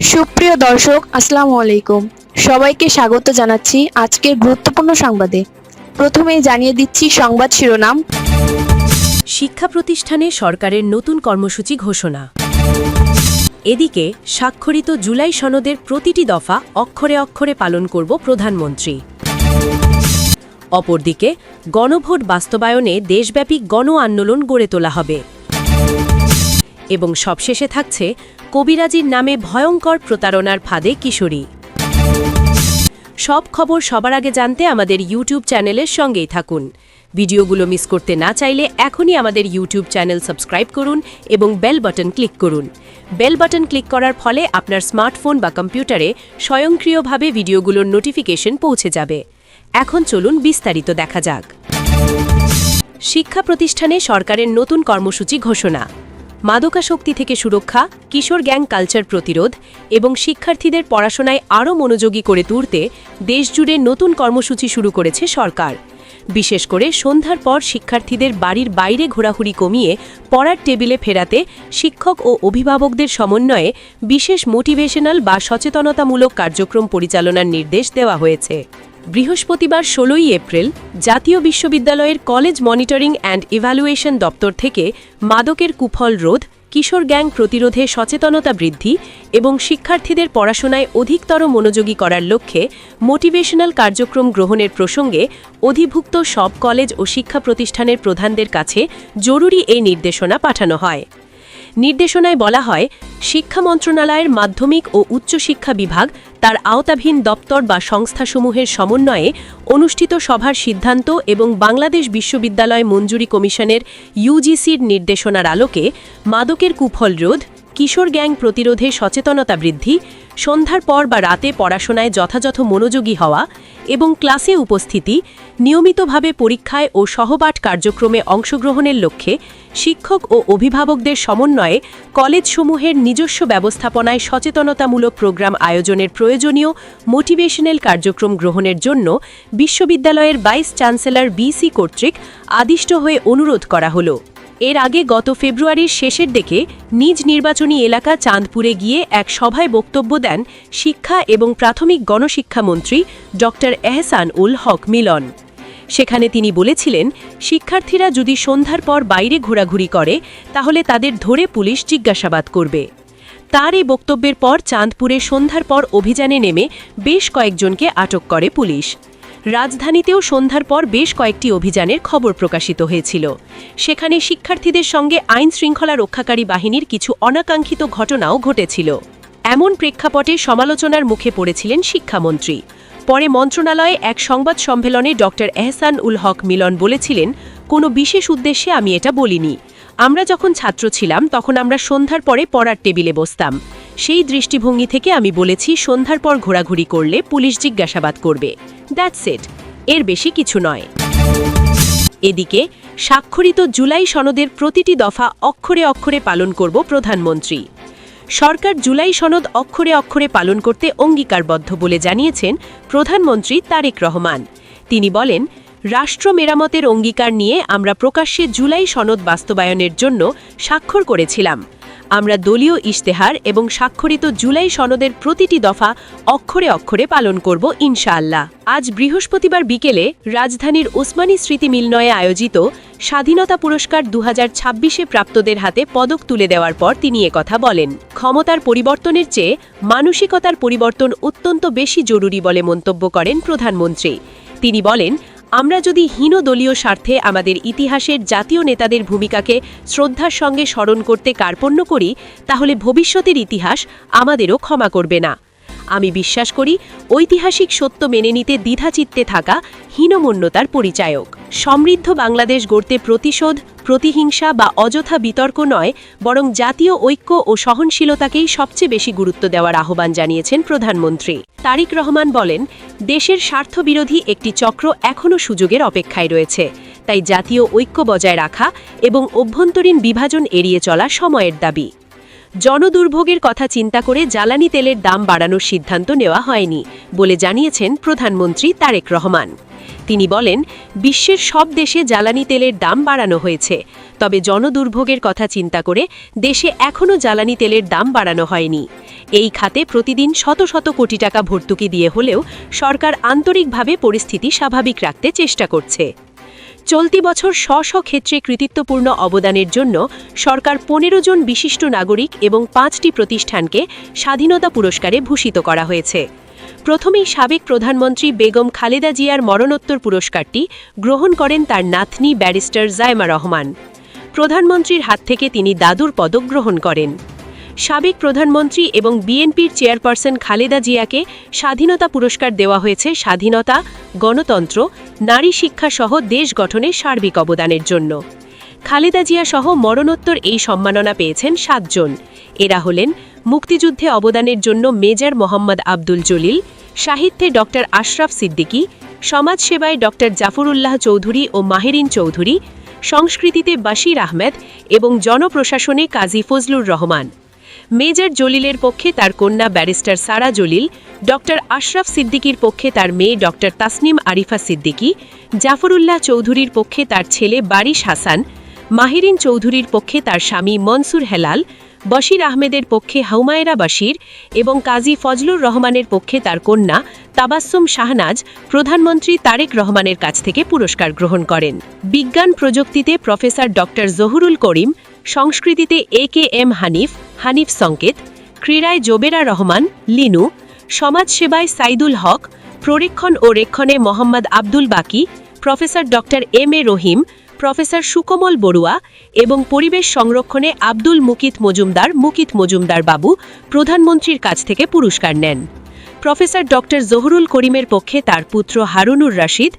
সুপ্রিয় দর্শক, আসসালামু আলাইকুম। সবাইকে স্বাগত জানাচ্ছি আজকের গুরুত্বপূর্ণ সংবাদে। প্রথমেই জানিয়ে দিচ্ছি সংবাদ শিরোনাম। শিক্ষা প্রতিষ্ঠানে সরকারের নতুন কর্মসূচি ঘোষণা। এদিকে স্বাক্ষরিত জুলাই সনদের প্রতিটি দফা অক্ষরে অক্ষরে পালন করব প্রধানমন্ত্রী। অপরদিকে গণভোট বাস্তবায়নে দেশব্যাপী গণ আন্দোলন গড়ে তোলা হবে। এবং সবশেষে থাকছে কবিরাজির নামে ভয়ঙ্কর প্রতারণার ফাঁদে কিশোরী। সব খবর সবার আগে জানতে আমাদের ইউটিউব চ্যানেলের সঙ্গেই থাকুন। ভিডিওগুলো মিস করতে না চাইলে এখনই আমাদের ইউটিউব চ্যানেল সাবস্ক্রাইব করুন এবং বেল বাটন ক্লিক করুন। বেল বাটন ক্লিক করার ফলে আপনার স্মার্টফোন বা কম্পিউটারে স্বয়ংক্রিয়ভাবে ভিডিওগুলোর নোটিফিকেশন পৌঁছে যাবে। এখন চলুন বিস্তারিত দেখা যাক। শিক্ষা প্রতিষ্ঠানে সরকারের নতুন কর্মসূচি ঘোষণা। মাদকাসক্তি থেকে সুরক্ষা, কিশোর গ্যাং কালচার প্রতিরোধ এবং শিক্ষার্থীদের পড়াশোনায় আরও মনোযোগী করে তুলতে দেশজুড়ে নতুন কর্মসূচি শুরু করেছে সরকার। বিশেষ করে সন্ধ্যার পর শিক্ষার্থীদের বাড়ির বাইরে ঘোরাঘুরি কমিয়ে পড়ার টেবিলে ফেরাতে শিক্ষক ও অভিভাবকদের সমন্বয়ে বিশেষ মোটিভেশনাল বা সচেতনতামূলক কার্যক্রম পরিচালনার নির্দেশ দেওয়া হয়েছে। বৃহস্পতিবার ১৬ই এপ্রিল জাতীয় বিশ্ববিদ্যালয়ের কলেজ মনিটরিং অ্যান্ড ইভ্যালুয়েশন দপ্তর থেকে মাদকের কুফল রোধ, কিশোর গ্যাং প্রতিরোধে সচেতনতা বৃদ্ধি এবং শিক্ষার্থীদের পড়াশোনায় অধিকতর মনোযোগী করার লক্ষ্যে মোটিভেশনাল কার্যক্রম গ্রহণের প্রসঙ্গে অধিভুক্ত সব কলেজ ও শিক্ষা প্রতিষ্ঠানের প্রধানদের কাছে জরুরি এই নির্দেশনা পাঠানো হয়। নির্দেশনায় বলা হয়, শিক্ষা মন্ত্রণালয়ের মাধ্যমিক ও উচ্চশিক্ষা বিভাগ তার আওতাধীন দপ্তর বা সংস্থাসমূহের সমন্বয়ে অনুষ্ঠিত সভার সিদ্ধান্ত এবং বাংলাদেশ বিশ্ববিদ্যালয় মঞ্জুরি কমিশনের ইউজিসির নির্দেশনার আলোকে মাদকের কুফল রোধ, কিশোর গ্যাং প্রতিরোধে সচেতনতা বৃদ্ধি, সন্ধ্যার পর বা রাতে পড়াশোনায় যথাযথ মনোযোগী হওয়া এবং ক্লাসে উপস্থিতি, নিয়মিতভাবে পরীক্ষায় ও সহপাঠ কার্যক্রমে অংশগ্রহণের লক্ষ্যে শিক্ষক ও অভিভাবকদের সমন্বয়ে কলেজসমূহের নিজস্ব ব্যবস্থাপনায় সচেতনতামূলক প্রোগ্রাম আয়োজনের প্রয়োজনীয় মোটিভেশনাল কার্যক্রম গ্রহণের জন্য বিশ্ববিদ্যালয়ের ভাইস চ্যান্সেলর বিসি কর্তৃক আদিষ্ট হয়ে অনুরোধ করা হল। এর আগে গত ফেব্রুয়ারির শেষের দিকে নিজ নির্বাচনী এলাকা চাঁদপুরে গিয়ে এক সভায় বক্তব্য দেন শিক্ষা এবং প্রাথমিক গণশিক্ষামন্ত্রী ড এহসান উল হক মিলন। সেখানে তিনি বলেছিলেন, শিক্ষার্থীরা যদি সন্ধ্যার পর বাইরে ঘোরাঘুরি করে তাহলে তাদের ধরে পুলিশ জিজ্ঞাসাবাদ করবে। তার এই বক্তব্যের পর চাঁদপুরে সন্ধ্যার পর অভিযানে নেমে বেশ কয়েকজনকে আটক করে পুলিশ। রাজধানীতেও সন্ধ্যার পর বেশ কয়েকটি অভিযানের খবর প্রকাশিত হয়েছিল। সেখানে শিক্ষার্থীদের সঙ্গে আইন শৃঙ্খলা রক্ষাকারী বাহিনীর কিছু অনাকাঙ্ক্ষিত ঘটনাও ঘটেছিল। এমন প্রেক্ষাপটে সমালোচনার মুখে পড়েছিলেন শিক্ষামন্ত্রী। পরে মন্ত্রণালয়ে এক সংবাদ সম্মেলনে ড এহসান উল হক মিলন বলেছিলেন, কোনো বিশেষ উদ্দেশ্যে আমি এটা বলিনি। আমরা যখন ছাত্র ছিলাম তখন আমরা সন্ধ্যার পরে পড়ার টেবিলে বসতাম। সেই দৃষ্টিভঙ্গি থেকে আমি বলেছি সন্ধ্যার পর ঘোরাঘুরি করলে পুলিশ জিজ্ঞাসাবাদ করবে। দ্যাটস ইট, এর বেশি কিছু নয়। এদিকে স্বাক্ষরিত জুলাই সনদের প্রতিটি দফা অক্ষরে অক্ষরে পালন করব প্রধানমন্ত্রী। সরকার জুলাই সনদ অক্ষরে অক্ষরে পালন করতে অঙ্গীকারবদ্ধ বলে জানিয়েছেন প্রধানমন্ত্রী তারেক রহমান। তিনি বলেন, রাষ্ট্র মেরামতের অঙ্গীকার নিয়ে আমরা প্রকাশ্যে জুলাই সনদ বাস্তবায়নের জন্য স্বাক্ষর করেছিলাম। আমরা দলীয় ইশতেহার এবং স্বাক্ষরিত জুলাই সনদের প্রতিটি দফা অক্ষরে অক্ষরে পালন করব ইনশাআল্লাহ। আজ বৃহস্পতিবার বিকেলে রাজধানীর ওসমানী স্মৃতি মিলনায়ে আয়োজিত স্বাধীনতা পুরস্কার ২০২৬-এ প্রাপ্তদের হাতে পদক তুলে দেওয়ার পর তিনি একথা বলেন। ক্ষমতার পরিবর্তনের চেয়ে মানসিকতার পরিবর্তন অত্যন্ত বেশি জরুরি বলে মন্তব্য করেন প্রধানমন্ত্রী। তিনি বলেন, আমরা যদি হীন দলীয় স্বার্থে আমাদের ইতিহাসের জাতীয় নেতাদের ভূমিকাকে শ্রদ্ধার সঙ্গে স্মরণ করতে কার্পণ্য করি, তাহলে ভবিষ্যতের ইতিহাস আমাদেরও ক্ষমা করবে না। আমি বিশ্বাস করি ঐতিহাসিক সত্য মেনে নিতে দ্বিধাচিত্তে থাকা হীনমন্যতার পরিচায়ক। সমৃদ্ধ বাংলাদেশ গড়তে প্রতিশোধ, প্রতিহিংসা বা অযথা বিতর্ক নয়, বরং জাতীয় ঐক্য ও সহনশীলতাকেই সবচেয়ে বেশি গুরুত্ব দেওয়ার আহ্বান জানিয়েছেন প্রধানমন্ত্রী। তারেক রহমান বলেন, দেশের স্বার্থবিরোধী একটি চক্র এখনও সুযোগের অপেক্ষায় রয়েছে, তাই জাতীয় ঐক্য বজায় রাখা এবং অভ্যন্তরীণ বিভাজন এড়িয়ে চলা সময়ের দাবি। জনদুর্ভোগের কথা চিন্তা করে জ্বালানি তেলের দাম বাড়ানোর সিদ্ধান্ত নেওয়া হয়নি বলে জানিয়েছেন প্রধানমন্ত্রী তারেক রহমান। তিনি বলেন, বিশ্বের সব দেশে জ্বালানি তেলের দাম বাড়ানো হয়েছে, তবে জনদুর্ভোগের কথা চিন্তা করে দেশে এখনও জ্বালানি তেলের দাম বাড়ানো হয়নি। এই খাতে প্রতিদিন শত শত কোটি টাকা ভর্তুকি দিয়ে হলেও সরকার আন্তরিকভাবে পরিস্থিতি স্বাভাবিক রাখতে চেষ্টা করছে। চলতি বছর স্ব ক্ষেত্রে কৃতিত্বপূর্ণ অবদানের জন্য সরকার ১৫ জন বিশিষ্ট নাগরিক এবং ৫টি প্রতিষ্ঠানকে স্বাধীনতা পুরস্কারে ভূষিত করা হয়েছে। প্রথমেই সাবেক প্রধানমন্ত্রী বেগম খালেদা জিয়ার মরণোত্তর পুরস্কারটি গ্রহণ করেন তার নাতনি ব্যারিস্টার জায়মা রহমান। প্রধানমন্ত্রীর হাত থেকে তিনি দাদুর পদক গ্রহণ করেন। সাবেক প্রধানমন্ত্রী এবং বিএনপির চেয়ারপারসন খালেদা জিয়াকে স্বাধীনতা পুরস্কার দেওয়া হয়েছে স্বাধীনতা, গণতন্ত্র, নারী শিক্ষা সহ দেশ গঠনে সার্বিক অবদানের জন্য। খালেদা জিয়া সহ মরণোত্তর এই সম্মাননা পেয়েছেন ৭ জন। এরা হলেন মুক্তিযুদ্ধে অবদানের জন্য মেজর মোহাম্মদ আব্দুল জলিল, সাহিত্যে ডক্টর আশরাফ সিদ্দিকী, সমাজসেবায় ডক্টর জাফরুল্লাহ চৌধুরী ও মাহেরিন চৌধুরী, সংস্কৃতিতে বাশির আহমেদ এবং জনপ্রশাসনে কাজী ফজলুর রহমান। মেজর জলিলের পক্ষে তার কন্যা ব্যারিস্টার সারা জলিল, ডক্টর আশরাফ সিদ্দিকীর পক্ষে তার মেয়ে ডক্টর তাসনিম আরিফা সিদ্দিকী, জাফরুল্লাহ চৌধুরীর পক্ষে তার ছেলে বারিশ হাসান, মাহেরিন চৌধুরীর পক্ষে তার স্বামী মনসুর হেলাল, বশির আহমেদের পক্ষে হুমায়রা বাশির এবং কাজী ফজলুর রহমানের পক্ষে তার কন্যা তাবাসসুম শাহনাজ প্রধানমন্ত্রী তারেক রহমানের কাছ থেকে পুরস্কার গ্রহণ করেন। বিজ্ঞান প্রযুক্তিতে প্রফেসর ডক্টর জহুরুল করিম, সংস্কৃতিতে AKM হানিফ সংকেত, ক্রীড়ায় জোবেরা রহমান লিনু, সমাজসেবায় সাইদুল হক, প্ররীক্ষণ ও রেক্ষণে মোহাম্মদ আব্দুল বাকি, প্রফেসর ডক্টর MA রহিম, প্রফেসর সুকমল বড়ুয়া এবং পরিবেশ সংরক্ষণে আব্দুল মুকিত মজুমদার বাবু প্রধানমন্ত্রীর কাছ থেকে পুরস্কার নেন। প্রফেসর ডক্টর জহুরুল করিমের পক্ষে তার পুত্র হারুনুর রশিদ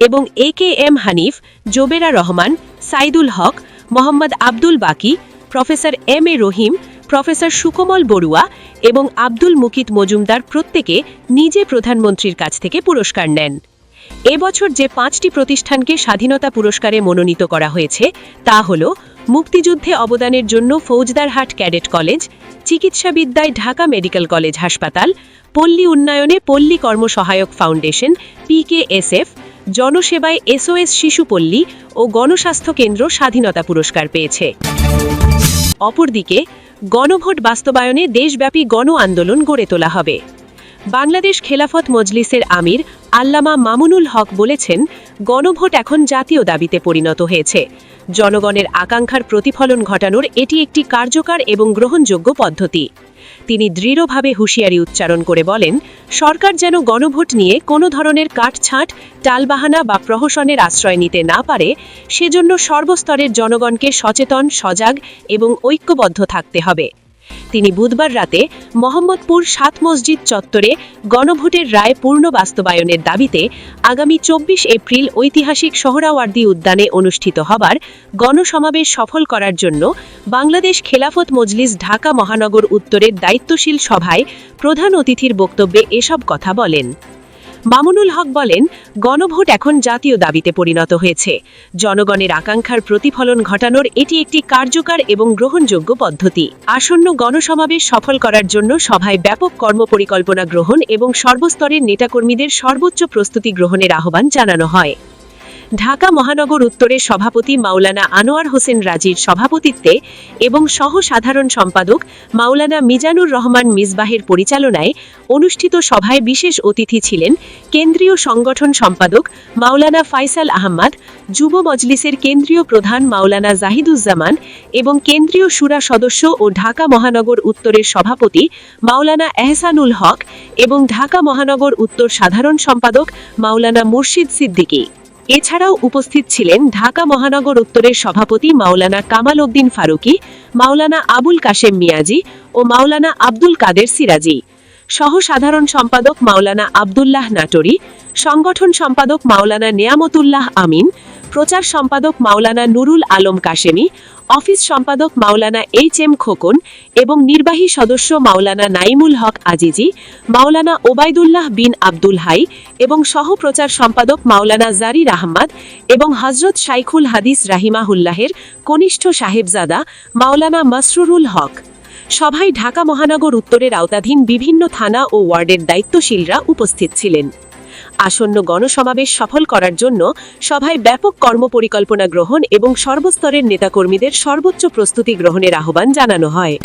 এবং AKM হানিফ, জোবেরা রহমান, সাইদুল হক, মোহাম্মদ আব্দুল বাকি, প্রফেসর MA রহিম, প্রফেসর সুকমল বড়ুয়া এবং আব্দুল মুকিত মজুমদার প্রত্যেকে নিজে প্রধানমন্ত্রীর কাছ থেকে পুরস্কার নেন। এবছর যে 5টি প্রতিষ্ঠানকে স্বাধীনতা পুরস্কারে মনোনীত করা হয়েছে তা হল মুক্তিযুদ্ধে অবদানের জন্য ফৌজদারহাট ক্যাডেট কলেজ, চিকিৎসাবিদ্যায় ঢাকা মেডিকেল কলেজ হাসপাতাল, পল্লী উন্নয়নে পল্লী কর্মসহায়ক ফাউন্ডেশন PKSF, জনসেবায় SOS শিশুপল্লী ও গণস্বাস্থ্য কেন্দ্র স্বাধীনতা পুরস্কার পেয়েছে। অপরদিকে গণভোট বাস্তবায়নে দেশব্যাপী গণ আন্দোলন গড়ে তোলা হবে। বাংলাদেশ খেলাফত মজলিসের আমির আল্লামা মামুনুল হক বলেছেন, গণভোট এখন জাতীয় দাবিতে পরিণত হয়েছে। জনগণের আকাঙ্ক্ষার প্রতিফলন ঘটানোর এটি একটি কার্যকর এবং গ্রহণযোগ্য পদ্ধতি। তিনি দৃঢ়ভাবে হুঁশিয়ারি উচ্চারণ করে বলেন, সরকার যেন গণভোট নিয়ে কোনো ধরনের কাটছাঁট, টালবাহানা বা প্রহসনের আশ্রয় নিতে না পারে, সেজন্য সর্বস্তরের জনগণকে সচেতন, সজাগ এবং ঐক্যবদ্ধ থাকতে হবে। তিনি বুধবার রাতে মোহাম্মদপুর 7 মসজিদ চত্বরে গণভোটের রায় পূর্ণ বাস্তবায়নের দাবিতে আগামী 24 এপ্রিল ঐতিহাসিক সোহরাওয়ার্দী উদ্যানে অনুষ্ঠিত হবার গণসমাবেশ সফল করার জন্য বাংলাদেশ খেলাফত মজলিস ঢাকা মহানগর উত্তরের দায়িত্বশীল সভায় প্রধান অতিথির বক্তব্যে এসব কথা বলেন। মামুনুল হক বলেন, গণভোট এখন জাতীয় দাবিতে পরিণত হয়েছে। জনগণের আকাঙ্ক্ষার প্রতিফলন ঘটানোর এটি একটি কার্যকর এবং গ্রহণযোগ্য পদ্ধতি। আসন্ন গণসমাবেশ সফল করার জন্য সভায় ব্যাপক কর্মপরিকল্পনা গ্রহণ এবং সর্বস্তরের নেতাকর্মীদের সর্বোচ্চ প্রস্তুতি গ্রহণের আহ্বান জানানো হয়। ঢাকা মহানগর উত্তরের সভাপতি মাওলানা আনোয়ার হোসেন রাজির সভাপতিত্বে এবং সহ সাধারণ সম্পাদক মাওলানা মিজানুর রহমান মিসবাহের পরিচালনায় অনুষ্ঠিত সভায় বিশেষ অতিথি ছিলেন কেন্দ্রীয় সংগঠন সম্পাদক মাওলানা ফাইসাল আহমদ, যুব মজলিসের কেন্দ্রীয় প্রধান মাওলানা জাহিদুজ্জামান এবং কেন্দ্রীয় শুরা সদস্য ও ঢাকা মহানগর উত্তরের সভাপতি মাওলানা এহসানুল হক এবং ঢাকা মহানগর উত্তর সাধারণ সম্পাদক মাওলানা মুর্শিদ সিদ্দিকী। এছাড়াও উপস্থিত ছিলেন ঢাকা মহানগর উত্তরের সভাপতি মাওলানা কামাল উদ্দিন ফারুকী, মাওলানা আবুল কাশেম মিয়াজি ও মাওলানা আব্দুল কাদের সিরাজি, সহ সাধারণ সম্পাদক মাওলানা আব্দুল্লাহ নাটোরি, সংগঠন সম্পাদক মাওলানা নেয়ামতুল্লাহ আমিন, প্রচার সম্পাদক মাওলানা নুরুল আলম কাশেমি, অফিস সম্পাদক মাওলানা HM খোকন এবং নির্বাহী সদস্য মাওলানা নাইমুল হক আজিজি, মাওলানা ওবায়দুল্লাহ বিন আব্দুল হাই এবং সহ প্রচার সম্পাদক মাওলানা জারির আহমদ এবং হযরত শাইখুল হাদিস রাহিমাহুল্লাহের কনিষ্ঠ সাহেবজাদা মাওলানা মাসরুরুল হক। সভায় ঢাকা মহানগর উত্তরের আওতাধীন বিভিন্ন থানা ও ওয়ার্ডের দায়িত্বশীলরা উপস্থিত ছিলেন। আসন্ন গণসমাবেশ সফল করার জন্য সভায় ব্যাপক কর্মপরিকল্পনা গ্রহণ এবং সর্বস্তরের নেতাকর্মীদের সর্বোচ্চ প্রস্তুতি গ্রহণের আহ্বান জানানো হয়।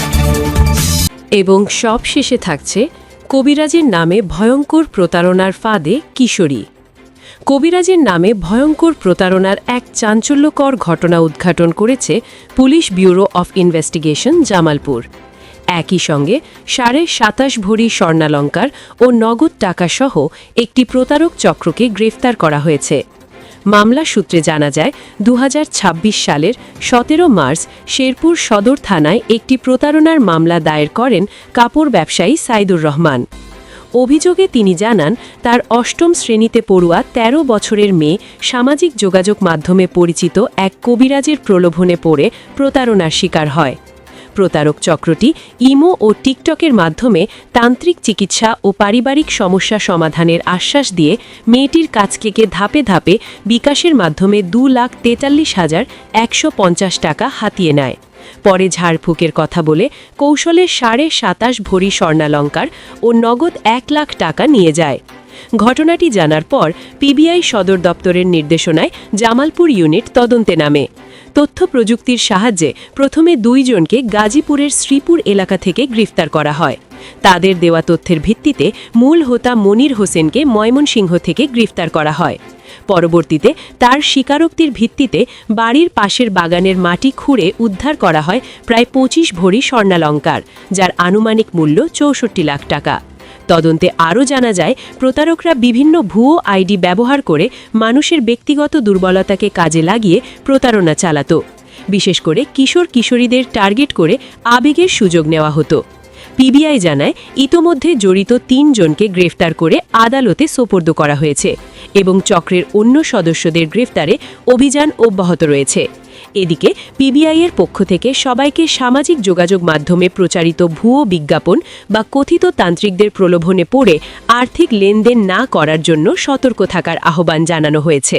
এবং সব শেষে থাকছে কবিরাজের নামে ভয়ঙ্কর প্রতারণার ফাঁদে কিশোরী। কবিরাজের নামে ভয়ঙ্কর প্রতারণার এক চাঞ্চল্যকর ঘটনা উদ্ঘাটন করেছে police bureau of investigation Jamalpur. একই সঙ্গে 27.5 ভরি স্বর্ণালঙ্কার ও নগদ টাকাসহ একটি প্রতারক চক্রকে গ্রেফতার করা হয়েছে। মামলা সূত্রে জানা যায় 2026 সালের 17 মার্চ শেরপুর সদর থানায় একটি প্রতারণার মামলা দায়ের করেন কাপড় ব্যবসায়ী সাইদুর রহমান। অভিযোগে তিনি জানান তার 8ম শ্রেণীতে পড়ুয়া 13 বছরের মেয়ে সামাজিক যোগাযোগ মাধ্যমে পরিচিত এক কবিরাজের প্রলোভনে পড়ে প্রতারণার শিকার হয়। প্রতারক চক্রটি ইমো ও টিকটকের মাধ্যমে তান্ত্রিক চিকিৎসা ও পারিবারিক সমস্যা সমাধানের আশ্বাস দিয়ে মেয়েটির কাছ থেকে ধাপে ধাপে বিকাশের মাধ্যমে 2,43,150 টাকা হাতিয়ে নেয়। পরে ঝাড়ফুঁকের কথা বলে কৌশলে 27.5 ভরি স্বর্ণালঙ্কার ও নগদ 1 লাখ টাকা নিয়ে যায়। ঘটনাটি জানার পর পিবিআই সদর দপ্তরের নির্দেশনায় জামালপুর ইউনিট তদন্তে নামে। তথ্য প্রযুক্তির সাহায্যে প্রথমে 2 জনকে গাজীপুরের শ্রীপুর এলাকা থেকে গ্রেফতার করা হয়। তাদের দেওয়া তথ্যের ভিত্তিতে মূল হোতা মনির হোসেনকে ময়মনসিংহ থেকে গ্রেফতার করা হয়। পরবর্তীতে তার স্বীকারোক্তির ভিত্তিতে বাড়ির পাশের বাগানের মাটি খুঁড়ে উদ্ধার করা হয় প্রায় 25 ভরি স্বর্ণালঙ্কার, যার আনুমানিক মূল্য 64 লাখ টাকা। তদন্তে আরও জানা যায় প্রতারকরা বিভিন্ন ভুয়ো আইডি ব্যবহার করে মানুষের ব্যক্তিগত দুর্বলতাকে কাজে লাগিয়ে প্রতারণা চালাত। বিশেষ করে কিশোর কিশোরীদের টার্গেট করে আবেগের সুযোগ নেওয়া হতো। পিবিআই জানায় ইতোমধ্যে জড়িত 3 জনকে গ্রেফতার করে আদালতে সোপর্দ করা হয়েছে এবং চক্রের অন্য সদস্যদের গ্রেফতারে অভিযান অব্যাহত রয়েছে। এদিকে পিবিআইয়ের পক্ষ থেকে সবাইকে সামাজিক যোগাযোগ মাধ্যমে প্রচারিত ভুয়ো বিজ্ঞাপন বা কথিত তান্ত্রিকদের প্রলোভনে পড়ে আর্থিক লেনদেন না করার জন্য সতর্ক থাকার আহ্বান জানানো হয়েছে।